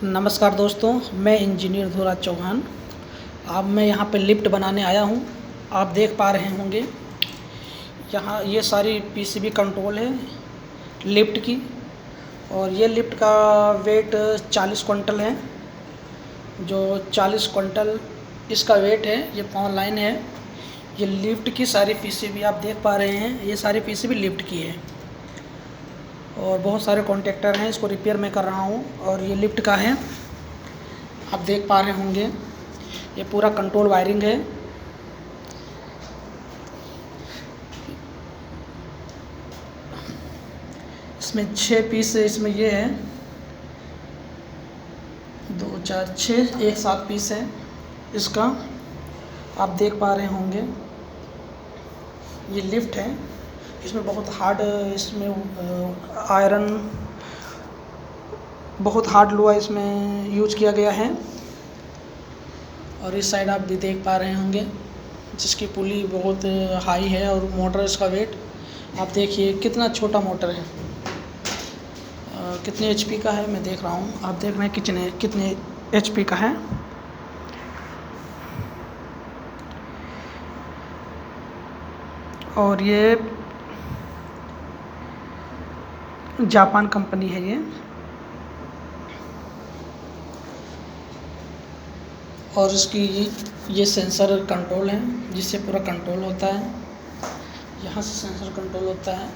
नमस्कार दोस्तों, मैं इंजीनियर ध्रुवराज चौहान। अब मैं यहाँ पे लिफ्ट बनाने आया हूँ। आप देख पा रहे होंगे यहाँ ये सारी पीसीबी कंट्रोल है लिफ्ट की, और ये लिफ्ट का वेट 40 क्विंटल है। जो 40 क्विंटल इसका वेट है, ये पावर लाइन है। ये लिफ्ट की सारी पीसीबी आप देख पा रहे हैं, ये सारी पीसीबी लिफ्ट की है और बहुत सारे कॉन्टेक्टर हैं। इसको रिपेयर मैं कर रहा हूँ और ये लिफ्ट का है। आप देख पा रहे होंगे ये पूरा कंट्रोल वायरिंग है। इसमें 6 पीस इसमें ये है, 2 4 6 एक 7 पीस है इसका। आप देख पा रहे होंगे ये लिफ्ट है। इसमें बहुत हार्ड, इसमें आयरन, बहुत हार्ड लोहा इसमें यूज किया गया है। और इस साइड आप भी देख पा रहे होंगे जिसकी पुली बहुत हाई है और मोटर इसका वेट आप देखिए कितना छोटा मोटर है। कितने एचपी का है मैं देख रहा हूँ। आप देख रहे हैं कितने एचपी का है। और ये जापान कंपनी है ये। और इसकी ये सेंसर कंट्रोल है जिससे पूरा कंट्रोल होता है। यहाँ से सेंसर कंट्रोल होता है।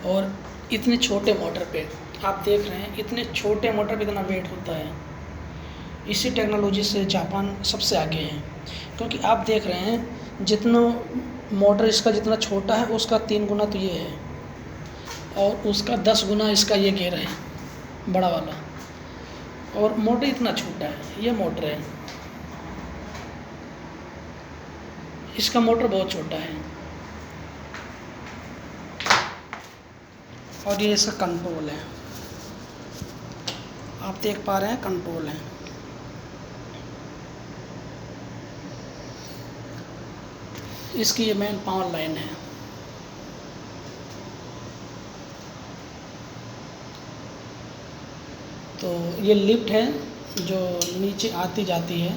और इतने छोटे मोटर पे आप देख रहे हैं, इतने छोटे मोटर पे इतना वेट होता है। इसी टेक्नोलॉजी से जापान सबसे आगे है, क्योंकि आप देख रहे हैं जितना मोटर इसका जितना छोटा है उसका 3 गुना तो ये है, और उसका 10 गुना इसका ये गेयर है बड़ा वाला। और मोटर इतना छोटा है, ये मोटर है, इसका मोटर बहुत छोटा है। और ये इसका कंट्रोल है, आप देख पा रहे हैं कंट्रोल है। इसकी ये मेन पावर लाइन है। तो ये लिफ्ट है जो नीचे आती जाती है,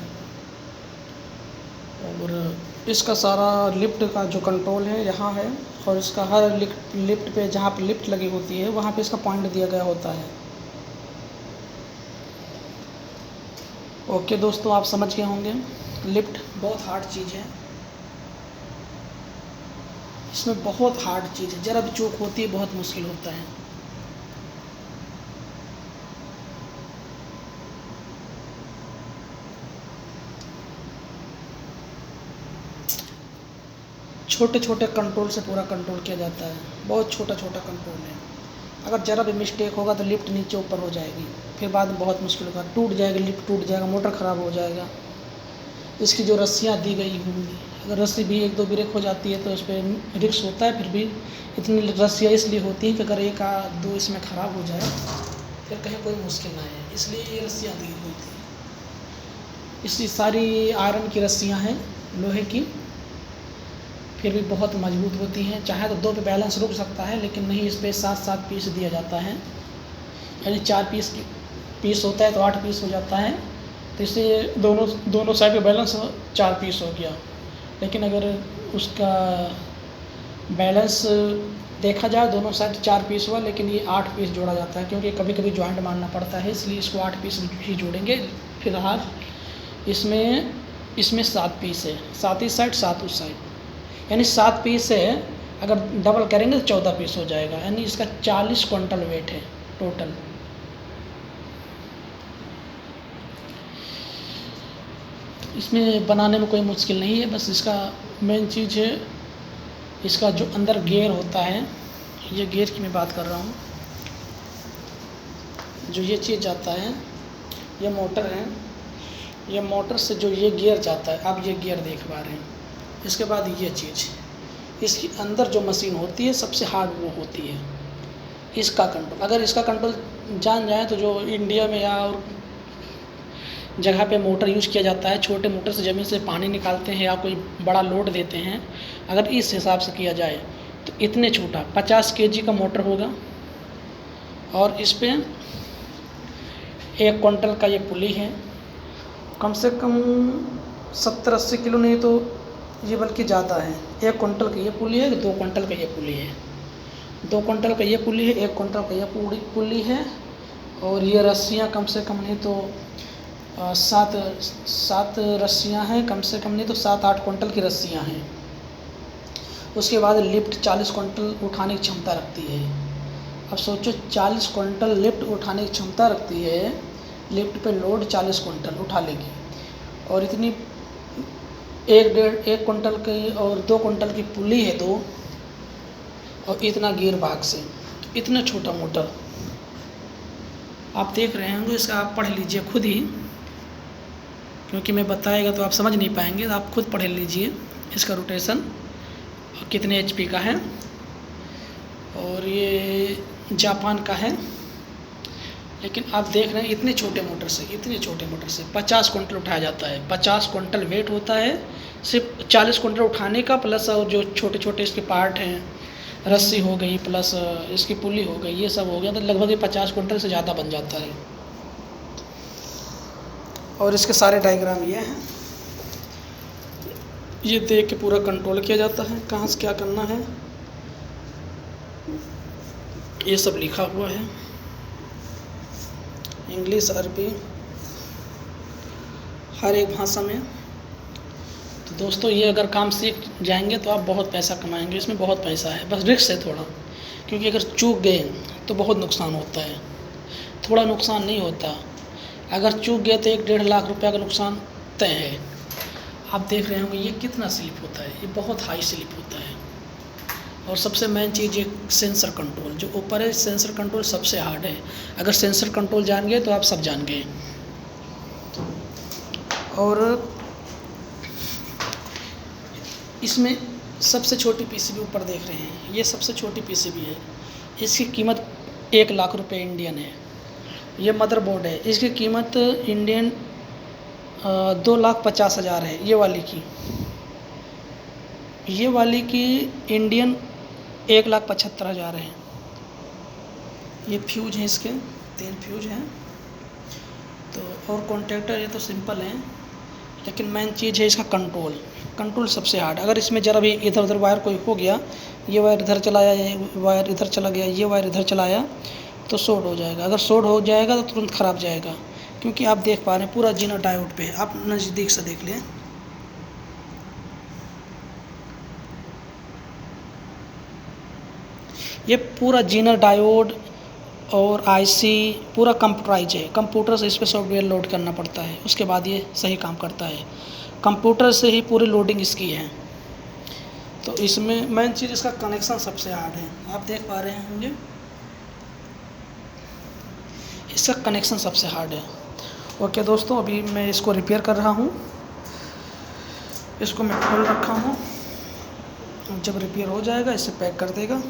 और इसका सारा लिफ्ट का जो कंट्रोल है यहाँ है। और इसका हर लिफ्ट पे जहाँ पे लिफ्ट लगी होती है वहाँ पे इसका पॉइंट दिया गया होता है। ओके दोस्तों, आप समझ गए होंगे लिफ्ट बहुत हार्ड चीज़ है। इसमें बहुत हार्ड चीज़ है, ज़रा भी चूक होती है बहुत मुश्किल होता है। छोटे छोटे कंट्रोल से पूरा कंट्रोल किया जाता है, बहुत छोटा छोटा कंट्रोल है। अगर ज़रा भी मिस्टेक होगा तो लिफ्ट नीचे ऊपर हो जाएगी, फिर बाद में बहुत मुश्किल होगा, टूट जाएगी लिफ्ट, टूट जाएगा, मोटर ख़राब हो जाएगा। इसकी जो रस्सियाँ दी गई होंगी, अगर रस्सी भी 1-2 ब्रेक हो जाती है तो इस पर रिस्क होता है। फिर भी इतनी रस्सियाँ इसलिए होती हैं कि अगर 1-2 इसमें ख़राब हो जाए फिर कहीं कोई मुश्किल ना आए, इसलिए ये रस्सियाँ दी हुई थी। इसकी सारी आयरन की रस्सियाँ हैं, लोहे की, फिर भी बहुत मजबूत होती हैं। चाहे तो 2 पे बैलेंस रुक सकता है, लेकिन नहीं, इस पर 7-7 पीस दिया जाता है। यानी 4 पीस होता है तो 8 पीस हो जाता है। तो इससे दोनों साइड पे बैलेंस 4 पीस हो गया। लेकिन अगर उसका बैलेंस देखा जाए दोनों साइड 4 पीस हुआ, लेकिन ये 8 पीस जोड़ा जाता है, क्योंकि कभी कभी जॉइंट मारना पड़ता है, इसलिए इसको 8 पीस ही जोड़ेंगे। फिलहाल इसमें 7 पीस है, 7 इस साइड 7 उस साइड, यानी 7 पीस है। अगर डबल करेंगे तो 14 पीस हो जाएगा, यानी इसका 40 क्विंटल वेट है टोटल। इसमें बनाने में कोई मुश्किल नहीं है, बस इसका मेन चीज़ है इसका जो अंदर गियर होता है। ये गियर की मैं बात कर रहा हूँ। जो ये चीज़ जाता है, ये मोटर है, ये मोटर से जो ये गियर जाता है, आप ये गियर देख पा रहे हैं। इसके बाद ये चीज़, इसके अंदर जो मशीन होती है सबसे हार्ड वो होती है इसका कंट्रोल। अगर इसका कंट्रोल जान जाए तो जो इंडिया में या और जगह पे मोटर यूज़ किया जाता है, छोटे मोटर से ज़मीन से पानी निकालते हैं या कोई बड़ा लोड देते हैं, अगर इस हिसाब से किया जाए तो इतने छोटा 50 केजी का मोटर होगा। और इस पे 1 क्विंटल का ये पुली है, कम से कम 70-80 किलो नहीं तो ये बल्कि ज़्यादा है। 1 क्विंटल की ये पुली है, 2 क्विंटल का ये पुली है, 2 क्विंटल का ये पुली है, 1 क्विंटल का ये पुली है। और ये रस्सियाँ कम से कम नहीं तो 7 रस्सियाँ हैं, कम से कम नहीं तो 7-8 क्विंटल की रस्सियाँ हैं। उसके बाद लिफ्ट 40 क्विंटल उठाने की क्षमता रखती है। अब सोचो 40 क्विंटल लिफ्ट उठाने की क्षमता रखती है, लिफ्ट पे लोड 40 क्विंटल उठा लेगी, और इतनी 1 क्विंटल की और 2 क्विंटल की पुली है 2, और इतना गियर भाग से, इतना छोटा मोटर। आप देख रहे होंगे, इसका आप पढ़ लीजिए खुद ही, क्योंकि मैं बताएगा तो आप समझ नहीं पाएंगे, तो आप खुद पढ़ लीजिए इसका रोटेशन कितने HP का है। और ये जापान का है, लेकिन आप देख रहे हैं इतने छोटे मोटर से 50 क्विंटल उठाया जाता है। 50 क्विंटल वेट होता है, सिर्फ 40 क्विंटल उठाने का, प्लस और जो छोटे छोटे इसके पार्ट हैं, रस्सी हो गई प्लस इसकी पुली हो गई, ये सब हो गया, तो लगभग ये 50 क्विंटल से ज़्यादा बन जाता है। और इसके सारे डायग्राम ये हैं, ये देख के पूरा कंट्रोल किया जाता है, कहाँ से क्या करना है, ये सब लिखा हुआ है, इंग्लिश, अरबी, हर एक भाषा में। तो दोस्तों ये अगर काम सीख जाएंगे तो आप बहुत पैसा कमाएंगे, इसमें बहुत पैसा है, बस रिस्क है थोड़ा, क्योंकि अगर चूक गए तो बहुत नुकसान होता है, थोड़ा नुकसान नहीं होता। अगर चूक गए तो 1-1.5 लाख रुपया का नुकसान तय है। आप देख रहे होंगे ये कितना स्लिप होता है, ये बहुत हाई स्लिप होता है। और सबसे मेन चीज़ ये सेंसर कंट्रोल, जो ऊपर है सेंसर कंट्रोल सबसे हार्ड है। अगर सेंसर कंट्रोल जान गए तो आप सब जान गए। और इसमें सबसे छोटी PCB ऊपर देख रहे हैं, ये सबसे छोटी PCB है, इसकी कीमत 1 लाख रुपये इंडियन है। ये मदरबोर्ड है, इसकी कीमत इंडियन 2,50,000 है। ये वाली की इंडियन 1,75,000 है। ये फ्यूज हैं, इसके 3 फ्यूज हैं। तो और कॉन्टैक्टर ये तो सिंपल हैं, लेकिन मेन चीज़ है इसका कंट्रोल सबसे हार्ड। अगर इसमें ज़रा भी इधर उधर वायर कोई हो गया, ये वायर इधर चलाया, ये वायर इधर चला गया, ये वायर इधर चलाया, तो शॉर्ट हो जाएगा। अगर शॉर्ट हो जाएगा तो तुरंत ख़राब जाएगा, क्योंकि आप देख पा रहे हैं पूरा जीनर डायोड पे है। आप नज़दीक से देख लें, ये पूरा जीनर डायोड और IC पूरा कंप्यूटराइज है। कंप्यूटर से इस पर सॉफ्टवेयर लोड करना पड़ता है, उसके बाद ये सही काम करता है। कंप्यूटर से ही पूरी लोडिंग इसकी है। तो इसमें मेन चीज़ इसका कनेक्शन सबसे हार्ड है, आप देख पा रहे होंगे, इसका कनेक्शन सबसे हार्ड है। ओके दोस्तों, अभी मैं इसको रिपेयर कर रहा हूँ, इसको मैं खोल रखा हूँ, जब रिपेयर हो जाएगा इसे पैक कर देगा।